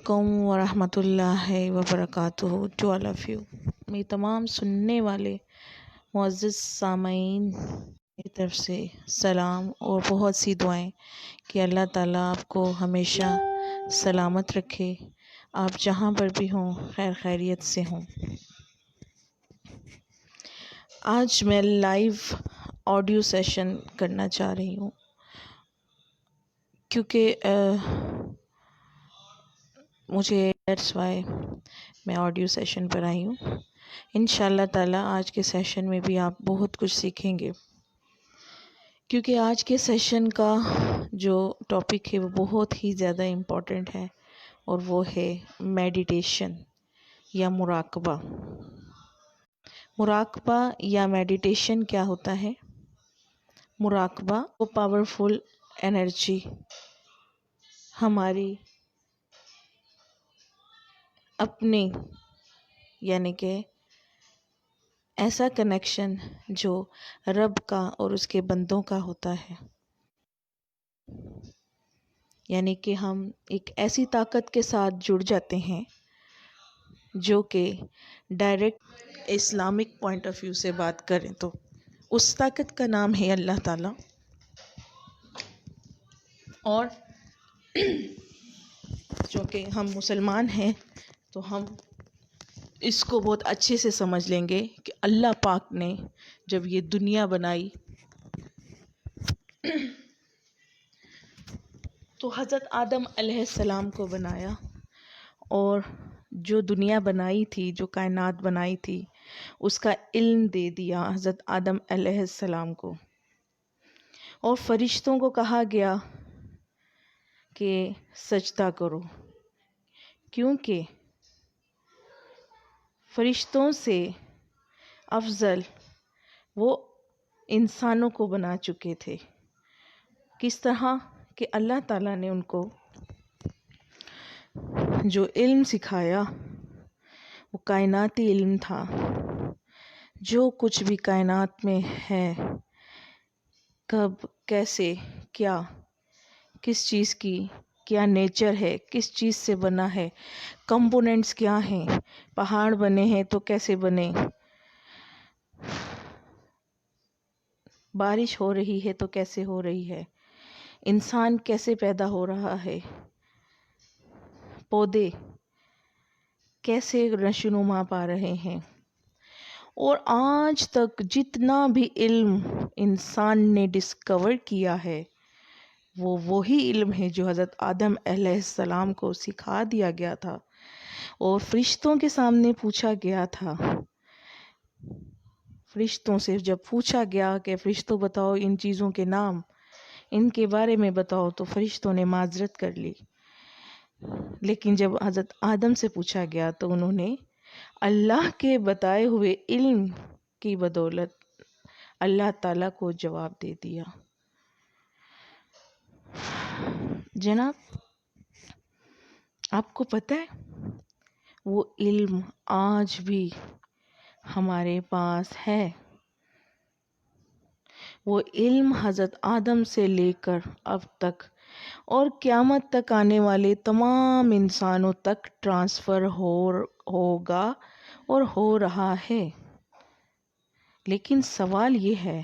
علیکم ورحمۃ اللہ وبرکاتہ ٹو آل آف یو. میری تمام سننے والے معزز سامعین کی طرف سے سلام اور بہت سی دعائیں کہ اللہ تعالیٰ آپ کو ہمیشہ سلامت رکھے، آپ جہاں پر بھی ہوں خیر خیریت سے ہوں. آج میں لائیو آڈیو سیشن کرنا چاہ رہی ہوں کیونکہ مجھے دیٹس وائی میں آڈیو سیشن پر آئی ہوں. انشاءاللہ تعالیٰ آج کے سیشن میں بھی آپ بہت کچھ سیکھیں گے، کیونکہ آج کے سیشن کا جو ٹاپک ہے وہ بہت ہی زیادہ امپورٹنٹ ہے، اور وہ ہے میڈیٹیشن یا مراقبہ. مراقبہ یا میڈیٹیشن کیا ہوتا ہے؟ مراقبہ وہ پاورفل انرجی ہماری اپنی، یعنی کہ ایسا کنیکشن جو رب کا اور اس کے بندوں کا ہوتا ہے، یعنی کہ ہم ایک ایسی طاقت کے ساتھ جڑ جاتے ہیں جو کہ direct Islamic point of view سے بات کریں تو اس طاقت کا نام ہے اللہ تعالیٰ. اور چونکہ ہم مسلمان ہیں تو ہم اس کو بہت اچھے سے سمجھ لیں گے کہ اللہ پاک نے جب یہ دنیا بنائی تو حضرت آدم علیہ السلام کو بنایا، اور جو دنیا بنائی تھی، جو کائنات بنائی تھی، اس کا علم دے دیا حضرت آدم علیہ السلام کو. اور فرشتوں کو کہا گیا کہ سجدہ کرو، کیونکہ فرشتوں سے افضل وہ انسانوں کو بنا چکے تھے. کس طرح کہ اللہ تعالیٰ نے ان کو جو علم سکھایا وہ کائناتی علم تھا. جو کچھ بھی کائنات میں ہے، کب، کیسے، کیا، کس چیز کی کیا نیچر ہے، کس چیز سے بنا ہے، کمپوننٹس کیا ہیں، پہاڑ بنے ہیں تو کیسے بنے، بارش ہو رہی ہے تو کیسے ہو رہی ہے، انسان کیسے پیدا ہو رہا ہے، پودے کیسے نشوونما پا رہے ہیں. اور آج تک جتنا بھی علم انسان نے ڈسکور کیا ہے وہ وہی علم ہے جو حضرت آدم علیہ السلام کو سکھا دیا گیا تھا، اور فرشتوں کے سامنے پوچھا گیا تھا. فرشتوں سے جب پوچھا گیا کہ فرشتوں بتاؤ ان چیزوں کے نام، ان کے بارے میں بتاؤ، تو فرشتوں نے معذرت کر لی. لیکن جب حضرت آدم سے پوچھا گیا تو انہوں نے اللہ کے بتائے ہوئے علم کی بدولت اللہ تعالیٰ کو جواب دے دیا. جناب، آپ کو پتہ ہے وہ علم آج بھی ہمارے پاس ہے. وہ علم حضرت آدم سے لے کر اب تک اور قیامت تک آنے والے تمام انسانوں تک ٹرانسفر ہوگا اور ہو رہا ہے. لیکن سوال یہ ہے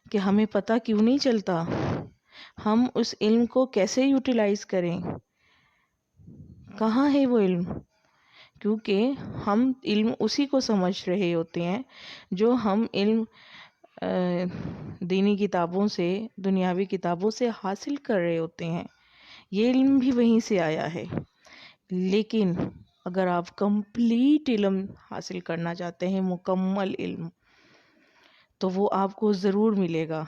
کہ ہمیں پتہ کیوں نہیں چلتا؟ ہم اس علم کو کیسے یوٹیلائز کریں؟ کہاں ہے وہ علم؟ کیونکہ ہم علم اسی کو سمجھ رہے ہوتے ہیں جو ہم علم دینی کتابوں سے، دنیاوی کتابوں سے حاصل کر رہے ہوتے ہیں. یہ علم بھی وہیں سے آیا ہے. لیکن اگر آپ کمپلیٹ علم حاصل کرنا چاہتے ہیں، مکمل علم، تو وہ آپ کو ضرور ملے گا،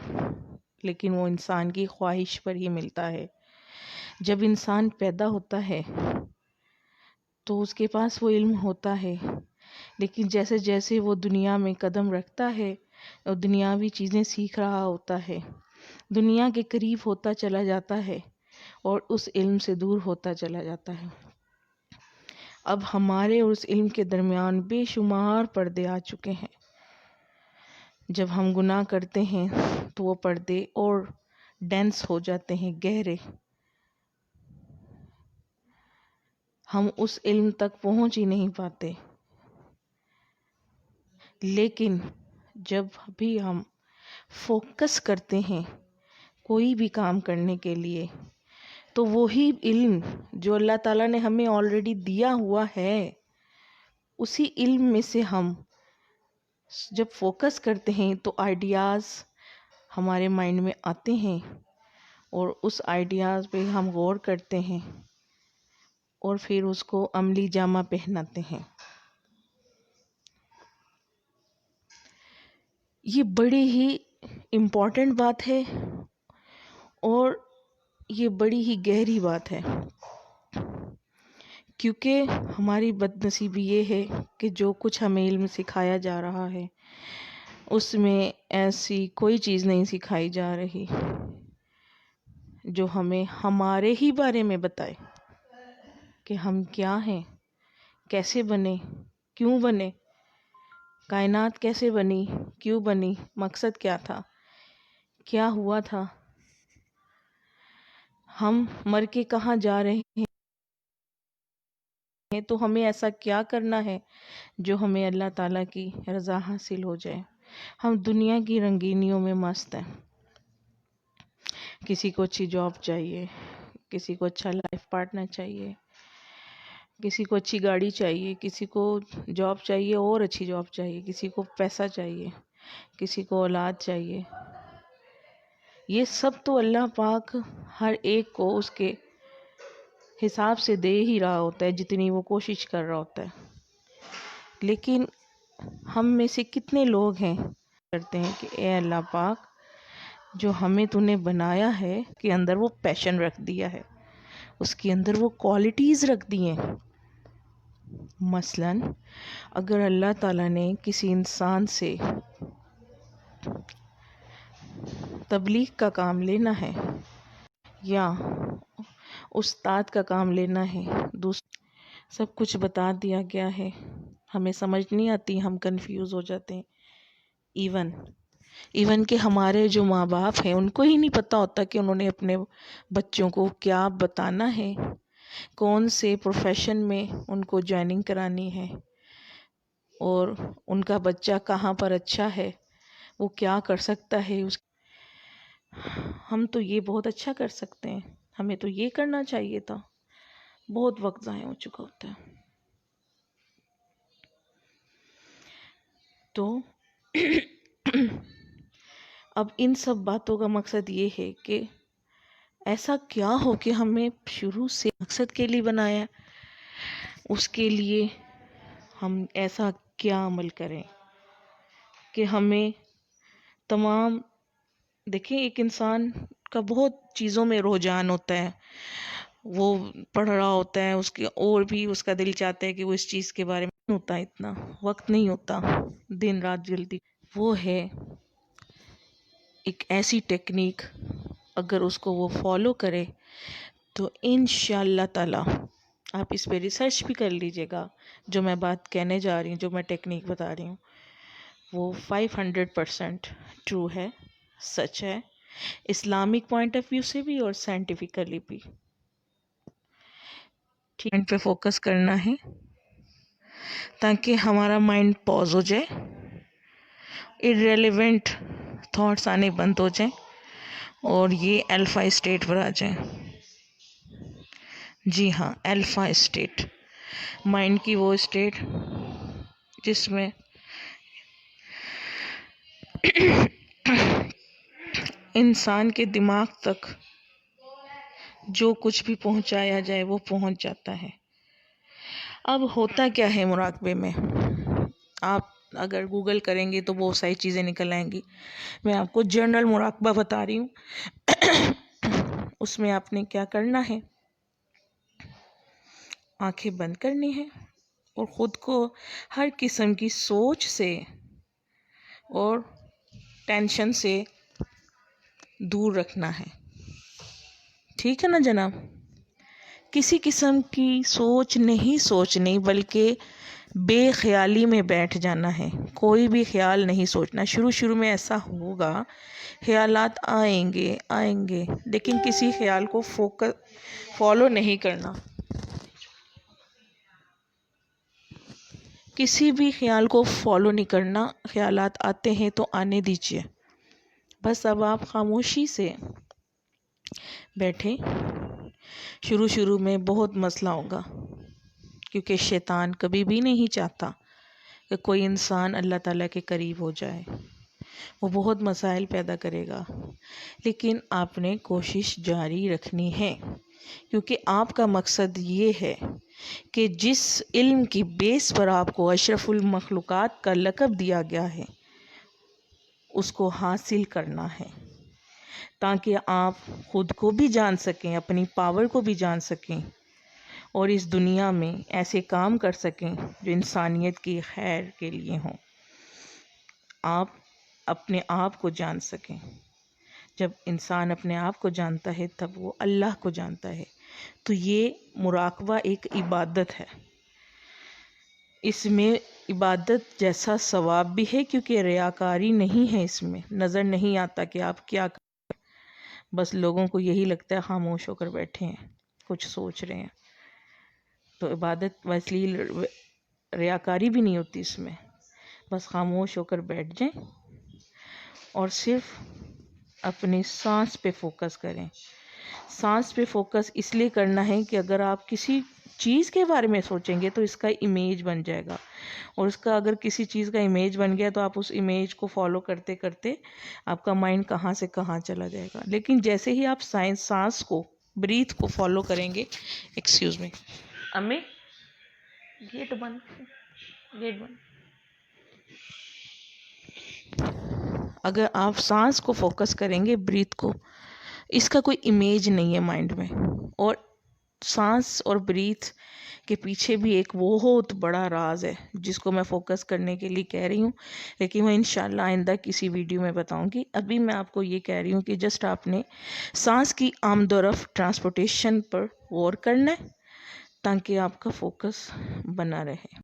لیکن وہ انسان کی خواہش پر ہی ملتا ہے. جب انسان پیدا ہوتا ہے تو اس کے پاس وہ علم ہوتا ہے، لیکن جیسے جیسے وہ دنیا میں قدم رکھتا ہے اور دنیاوی چیزیں سیکھ رہا ہوتا ہے، دنیا کے قریب ہوتا چلا جاتا ہے اور اس علم سے دور ہوتا چلا جاتا ہے. اب ہمارے اور اس علم کے درمیان بے شمار پردے آ چکے ہیں. جب ہم گناہ کرتے ہیں تو وہ پردے اور ڈینس ہو جاتے ہیں، گہرے. ہم اس علم تک پہنچ ہی نہیں پاتے. لیکن جب بھی ہم فوکس کرتے ہیں کوئی بھی کام کرنے کے لیے، تو وہی علم جو اللہ تعالیٰ نے ہمیں آلریڈی دیا ہوا ہے، اسی علم میں سے ہم جب فوکس کرتے ہیں تو آئیڈیاز ہمارے مائنڈ میں آتے ہیں، اور اس آئیڈیاز پہ ہم غور کرتے ہیں اور پھر اس کو عملی جامہ پہناتے ہیں. یہ بڑی ہی امپورٹنٹ بات ہے اور یہ بڑی ہی گہری بات ہے، کیونکہ ہماری بد نصیبی یہ ہے کہ جو کچھ ہمیں علم سکھایا جا رہا ہے اس میں ایسی کوئی چیز نہیں سکھائی جا رہی جو ہمیں ہمارے ہی بارے میں بتائے کہ ہم کیا ہیں، کیسے بنے، کیوں بنے، کائنات کیسے بنی، کیوں بنی، مقصد کیا تھا، کیا ہوا تھا، ہم مر کے کہاں جا رہے ہیں، تو ہمیں ایسا کیا کرنا ہے جو ہمیں اللہ تعالیٰ کی رضا حاصل ہو جائے. ہم دنیا کی رنگینیوں میں مست ہیں. کسی کو اچھی جاب چاہیے، کسی کو اچھا لائف پارٹنر چاہیے، کسی کو اچھی گاڑی چاہیے، کسی کو جاب چاہیے اور اچھی جاب چاہیے، کسی کو پیسہ چاہیے، کسی کو اولاد چاہیے. یہ سب تو اللہ پاک ہر ایک کو اس کے حساب سے دے ہی رہا ہوتا ہے جتنی وہ کوشش کر رہا ہوتا ہے. لیکن ہم میں سے کتنے لوگ ہیں کرتے ہیں کہ اے اللہ پاک، جو ہمیں تو نے بنایا ہے کہ اندر وہ پیشن رکھ دیا ہے، اس کے اندر وہ کوالٹیز رکھ دی ہیں. مثلاً اگر اللہ تعالیٰ نے کسی انسان سے تبلیغ کا کام لینا ہے یا استاد کا کام لینا ہے، سب کچھ بتا دیا گیا ہے، ہمیں سمجھ نہیں آتی، ہم کنفیوز ہو جاتے ہیں. ایون کہ ہمارے جو ماں باپ ہیں ان کو ہی نہیں پتہ ہوتا کہ انہوں نے اپنے بچوں کو کیا بتانا ہے، کون سے پروفیشن میں ان کو جوائننگ کرانی ہے، اور ان کا بچہ کہاں پر اچھا ہے، وہ کیا کر سکتا ہے. ہم تو یہ بہت اچھا کر سکتے ہیں، ہمیں تو یہ کرنا چاہیے تھا. بہت وقت ضائع ہو چکا ہوتا ہے. تو اب ان سب باتوں کا مقصد یہ ہے کہ ایسا کیا ہو کہ ہمیں شروع سے مقصد کے لیے بنایا، اس کے لیے ہم ایسا کیا عمل کریں کہ ہمیں تمام، دیکھیں ایک انسان کا بہت چیزوں میں رجحان ہوتا ہے، وہ پڑھ رہا ہوتا ہے، اس کے اور بھی اس کا دل چاہتا ہے کہ وہ اس چیز کے بارے میں نہیں ہوتا، اتنا وقت نہیں ہوتا، دن رات جلدی. وہ ہے ایک ایسی ٹیکنیک، اگر اس کو وہ فالو کرے تو انشاءاللہ تعالی، آپ اس پہ ریسرچ بھی کر لیجئے گا، جو میں بات کہنے جا رہی ہوں، جو میں ٹیکنیک بتا رہی ہوں، وہ 500% ٹرو ہے، سچ ہے، اسلامک پوائنٹ آف ویو سے بھی اور سائنٹیفکلی بھی. ٹھیک پہ فوکس کرنا ہے تاکہ ہمارا مائنڈ پاز ہو جائے، irrelevant تھاٹس آنے بند ہو جائیں اور یہ الفا اسٹیٹ پر آ جائیں. جی ہاں، الفا اسٹیٹ، مائنڈ کی وہ اسٹیٹ جس میں انسان کے دماغ تک جو کچھ بھی پہنچایا جائے وہ پہنچ جاتا ہے. اب ہوتا کیا ہے مراقبے میں، آپ اگر گوگل کریں گے تو بہت ساری چیزیں نکل آئیں گی. میں آپ کو جنرل مراقبہ بتا رہی ہوں. اس میں آپ نے کیا کرنا ہے، آنکھیں بند کرنی ہے اور خود کو ہر قسم کی سوچ سے اور ٹینشن سے دور رکھنا ہے. ٹھیک ہے نا جناب؟ کسی قسم کی سوچ نہیں سوچنی، بلکہ بے خیالی میں بیٹھ جانا ہے. کوئی بھی خیال نہیں سوچنا. شروع میں ایسا ہوگا، خیالات آئیں گے، لیکن کسی خیال کو فالو نہیں کرنا. کسی بھی خیال کو فالو نہیں کرنا، خیالات آتے ہیں تو آنے دیجیے. بس اب آپ خاموشی سے بیٹھیں. شروع میں بہت مسئلہ ہوگا، کیونکہ شیطان کبھی بھی نہیں چاہتا کہ کوئی انسان اللہ تعالیٰ کے قریب ہو جائے. وہ بہت مسائل پیدا کرے گا، لیکن آپ نے کوشش جاری رکھنی ہے، کیونکہ آپ کا مقصد یہ ہے کہ جس علم کی بیس پر آپ کو اشرف المخلوقات کا لقب دیا گیا ہے اس کو حاصل کرنا ہے، تاکہ آپ خود کو بھی جان سکیں، اپنی پاور کو بھی جان سکیں، اور اس دنیا میں ایسے کام کر سکیں جو انسانیت کی خیر کے لیے ہوں. آپ اپنے آپ کو جان سکیں. جب انسان اپنے آپ کو جانتا ہے تب وہ اللہ کو جانتا ہے. تو یہ مراقبہ ایک عبادت ہے. اس میں عبادت جیسا ثواب بھی ہے، کیونکہ ریاکاری نہیں ہے، اس میں نظر نہیں آتا کہ آپ کیا کر. بس لوگوں کو یہی لگتا ہے خاموش ہو کر بیٹھے ہیں، کچھ سوچ رہے ہیں. تو عبادت ویسے ریاکاری بھی نہیں ہوتی اس میں. بس خاموش ہو کر بیٹھ جائیں اور صرف اپنی سانس پہ فوکس کریں. سانس پہ فوکس اس لیے کرنا ہے کہ اگر آپ کسی چیز کے بارے میں سوچیں گے تو اس کا امیج بن جائے گا، اور اس کا اگر کسی چیز کا امیج بن گیا تو آپ اس امیج کو فالو کرتے کرتے آپ کا مائنڈ کہاں سے کہاں چلا جائے گا. لیکن جیسے ہی آپ سانس کو، بریتھ کو فالو کریں گے. ایکسکیوز می امی، گیٹ بند، گیٹ بند. اگر آپ سانس کو فوکس کریں گے، بریتھ کو، اس کا کوئی امیج نہیں ہے مائنڈ میں. اور سانس اور بریتھ کے پیچھے بھی ایک بہت بڑا راز ہے جس کو میں فوکس کرنے کے لیے کہہ رہی ہوں، لیکن میں انشاءاللہ آئندہ کسی ویڈیو میں بتاؤں گی. ابھی میں آپ کو یہ کہہ رہی ہوں کہ جسٹ آپ نے سانس کی آمد و رفت، ٹرانسپورٹیشن پر غور کرنا ہے، تاکہ آپ کا فوکس بنا رہے.